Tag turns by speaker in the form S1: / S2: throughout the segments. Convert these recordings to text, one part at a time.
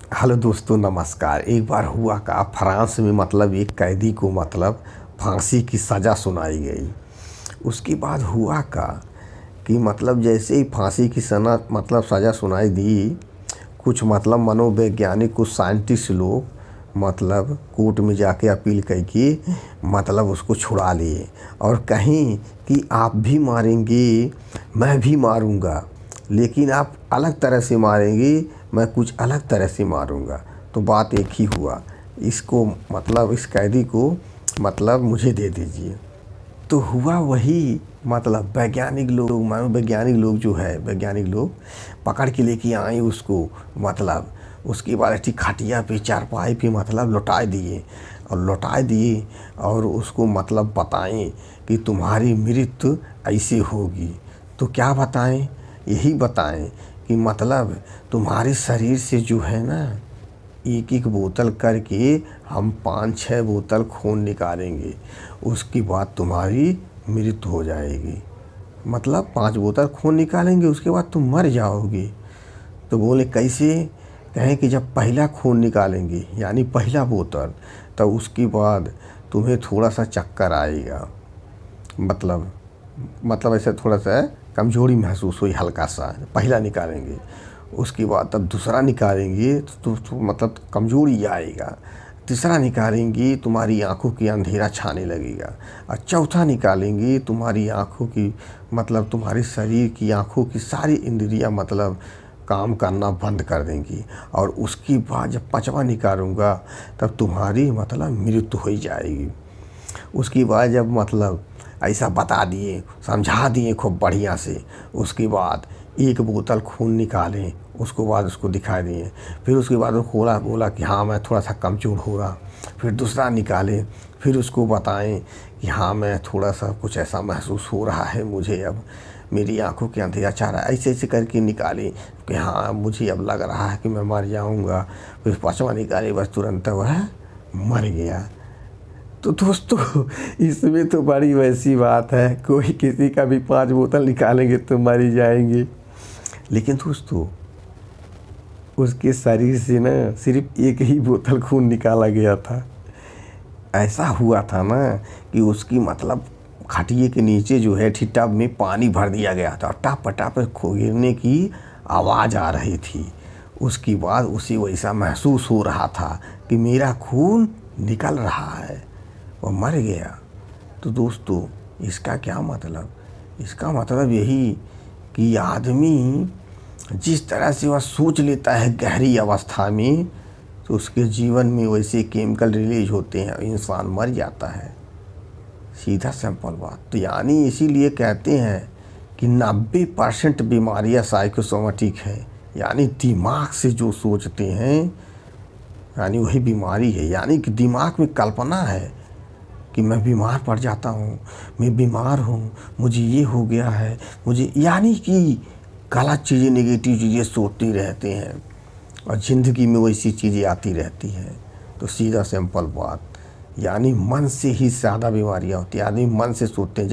S1: Hello दोस्तों, नमस्कार। एक बार हुआ का फ्रांस में एक कैदी को फांसी की सज़ा सुनाई गई। उसके बाद हुआ का कि जैसे ही फांसी की सना सज़ा सुनाई दी, कुछ मनोवैज्ञानिक, कुछ साइंटिस्ट लोग कोर्ट में जाके अपील कई कि उसको छुड़ा लिए और कहीं कि आप भी मारेंगे, मैं भी मारूंगा, लेकिन आप अलग तरह से मारेंगे, मैं कुछ अलग तरह से मारूंगा। तो बात एक ही हुआ, इसको इस कैदी को मुझे दे दीजिए। तो हुआ वही, वैज्ञानिक लोग, मनोवैज्ञानिक लोग जो है, वैज्ञानिक लोग पकड़ के लेके आए उसको। उसके बाद ऐसी खटिया पे, चारपाई पे लौटा दिए और उसको बताएं कि तुम्हारी मृत्यु ऐसे होगी। तो क्या बताएं? यही बताएं कि तुम्हारे शरीर से जो है ना, एक एक बोतल करके हम 5-6 बोतल खून निकालेंगे, उसके बाद तुम्हारी मृत्यु हो जाएगी। 5 बोतल खून निकालेंगे, उसके बाद तुम मर जाओगे। तो बोले कैसे? कहें कि जब पहला खून निकालेंगे, यानी पहला बोतल, तब उसके बाद तुम्हें थोड़ा सा चक्कर आएगा, ऐसे थोड़ा सा कमजोरी महसूस हुई, हल्का सा। पहला निकालेंगे, उसके बाद तब दूसरा निकालेंगे तो कमजोरी आएगा। तीसरा निकालेंगे, तुम्हारी आंखों की अंधेरा छाने लगेगा। और चौथा निकालेंगे, तुम्हारी आंखों की तुम्हारे शरीर की आंखों की सारी इंद्रियां काम करना बंद कर देंगी। और उसके बाद जब 5वां निकालूंगा, तब तुम्हारी मृत्यु हो जाएगी। उसके बाद जब ऐसा बता दिए, समझा दिए खूब बढ़िया से, उसके बाद एक बोतल खून निकालें, उसको बाद उसको दिखा दिए। फिर उसके बाद वो बोला कि हाँ, मैं थोड़ा सा कमज़ोर हो रहा। फिर दूसरा निकालें, फिर उसको बताएं कि हाँ, मैं थोड़ा सा कुछ ऐसा महसूस हो रहा है मुझे, अब मेरी आंखों के अंधेरा चाह रहा है। ऐसे ऐसे करके निकालें कि हाँ, मुझे अब लग रहा है कि मैं मर जाऊँगा। फिर 5वां निकाले, बस तुरंत वह मर गया। तो दोस्तों, इसमें तो बड़ी वैसी बात है, कोई किसी का भी 5 बोतल निकालेंगे तो मर ही जाएंगे। लेकिन दोस्तों, उसके शरीर से ना सिर्फ एक ही बोतल खून निकाला गया था। ऐसा हुआ था ना कि उसकी खटिए के नीचे जो है टब में पानी भर दिया गया था और टप टप गिरने की आवाज़ आ रही थी। उसके बाद उसे वैसा महसूस हो रहा था कि मेरा खून निकल रहा है, वो मर गया। तो दोस्तों, इसका क्या इसका यही कि आदमी जिस तरह से वह सोच लेता है गहरी अवस्था में, तो उसके जीवन में वैसे केमिकल रिलीज होते हैं, इंसान मर जाता है। सीधा सिंपल बात। तो यानी इसीलिए कहते हैं कि 90% बीमारियां साइकोसोमेटिक है, यानी दिमाग से जो सोचते हैं, यानी वही बीमारी है। यानी कि दिमाग में कल्पना है कि मैं बीमार पड़ जाता हूँ, मैं बीमार हूँ, मुझे ये हो गया है, मुझे, यानी कि गलत चीज़ें, नेगेटिव चीज़ें सोचते रहते हैं और ज़िंदगी में वैसी चीज़ें आती रहती हैं। तो सीधा सिंपल बात, यानी मन से ही ज़्यादा बीमारियाँ होती हैं। आदमी मन से सोचते हैं।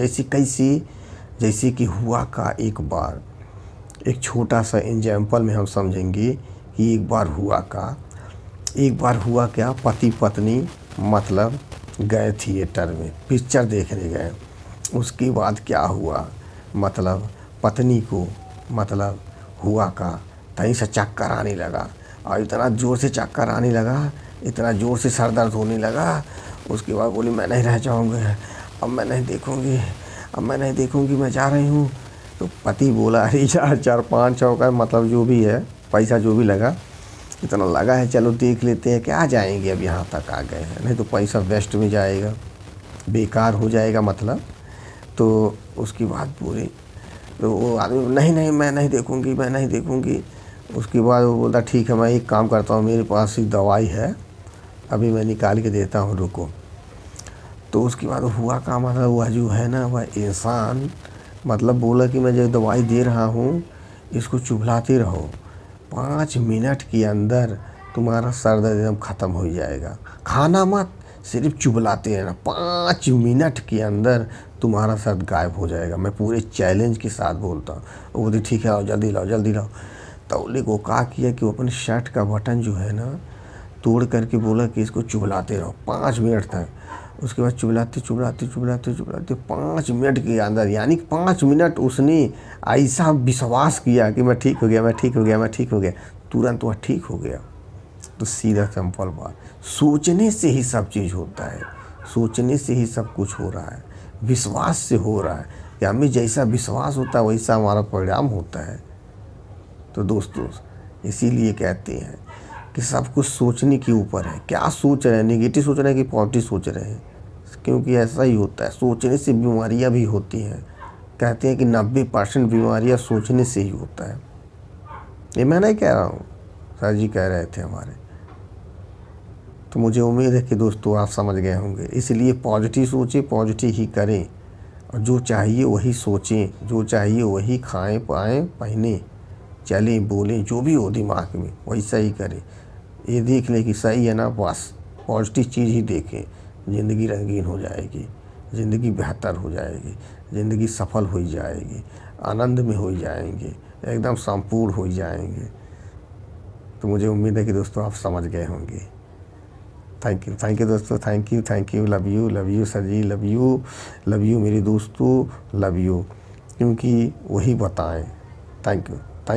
S1: जैसे कि हुआ का एक बार, एक छोटा सा एग्जाम्पल में हम समझेंगे कि एक बार हुआ क्या, पति पत्नी गए थिएटर में पिक्चर देखने गए। उसके बाद क्या हुआ, पत्नी को हुआ का कहीं से चक्कर आने लगा, और इतना ज़ोर से चक्कर आने लगा, इतना ज़ोर से सर दर्द होने लगा। उसके बाद बोली, मैं नहीं रह जाऊँगी, अब मैं नहीं देखूँगी, मैं जा रही हूँ। तो पति बोला, अरे यार, 4-5 का जो भी है, पैसा जो भी लगा, इतना लगा है, चलो देख लेते हैं, क्या जाएंगे, अब यहाँ तक आ गए हैं, नहीं तो पैसा वेस्ट में जाएगा, बेकार हो जाएगा। तो उसकी बात पूरी, तो वो आदमी, नहीं, मैं नहीं देखूँगी। उसके बाद वो बोलता, ठीक है, मैं एक काम करता हूँ, मेरे पास एक दवाई है, अभी मैं निकाल के देता हूँ, रुको। तो उसके बाद हुआ का वह जो है ना, वह इंसान बोला कि मैं जो दवाई दे रहा हूँ, इसको चुभलाते रहो, 5 मिनट के अंदर तुम्हारा सर दर्द एकदम ख़त्म हो जाएगा। खाना मत, सिर्फ चुभलाते रहना, 5 मिनट के अंदर तुम्हारा सर गायब हो जाएगा। मैं पूरे चैलेंज के साथ बोलता हूँ। वो बोलती, ठीक है, आओ, जल्दी लाओ। तौले को क्या किया कि वो अपने शर्ट का बटन जो है ना तोड़ करके बोला कि इसको चुभलाते रहो 5 मिनट तक। उसके बाद चुभलाते 5 मिनट के अंदर, यानी 5 मिनट उसने ऐसा विश्वास किया कि मैं ठीक हो गया, मैं ठीक हो गया, मैं ठीक हो गया, तुरंत वह ठीक हो गया। तो सीधा सिंपल बात, सोचने से ही सब चीज़ होता है, सोचने से ही सब कुछ हो रहा है, विश्वास से हो रहा है कि हमें जैसा विश्वास होता है वैसा हमारा परिणाम होता है। तो दोस्तों इसीलिए कहते हैं कि सब कुछ सोचने के ऊपर है, क्या सोच रहे हैं, नेगेटिव सोच रहे हैं कि पॉजिटिव सोच रहे हैं, क्योंकि ऐसा ही होता है, सोचने से बीमारियां भी होती हैं। कहते हैं कि 90% बीमारियां सोचने से ही होता है। ये मैं नहीं कह रहा हूँ, सर जी कह रहे थे हमारे। तो मुझे उम्मीद है कि दोस्तों आप समझ गए होंगे। इसलिए पॉजिटिव सोचें, पॉजिटिव ही करें, और जो चाहिए वही सोचें, जो चाहिए वही खाएं, पाएँ, पहने, चलें, बोलें, जो भी हो दिमाग में वैसा ही करें। ये देख लें कि सही है ना, बस पॉजिटिव चीज़ ही देखें, ज़िंदगी रंगीन हो जाएगी, ज़िंदगी बेहतर हो जाएगी, ज़िंदगी सफल हो जाएगी, आनंद में हो जाएंगे, एकदम संपूर्ण हो जाएंगे। तो मुझे उम्मीद है कि दोस्तों आप समझ गए होंगे। थैंक यू दोस्तों, thank you, love you sir ji, love you मेरे दोस्तों, लव यू, क्योंकि वही बताएं। थैंक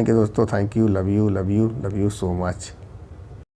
S1: यू दोस्तों, thank you, love you so much.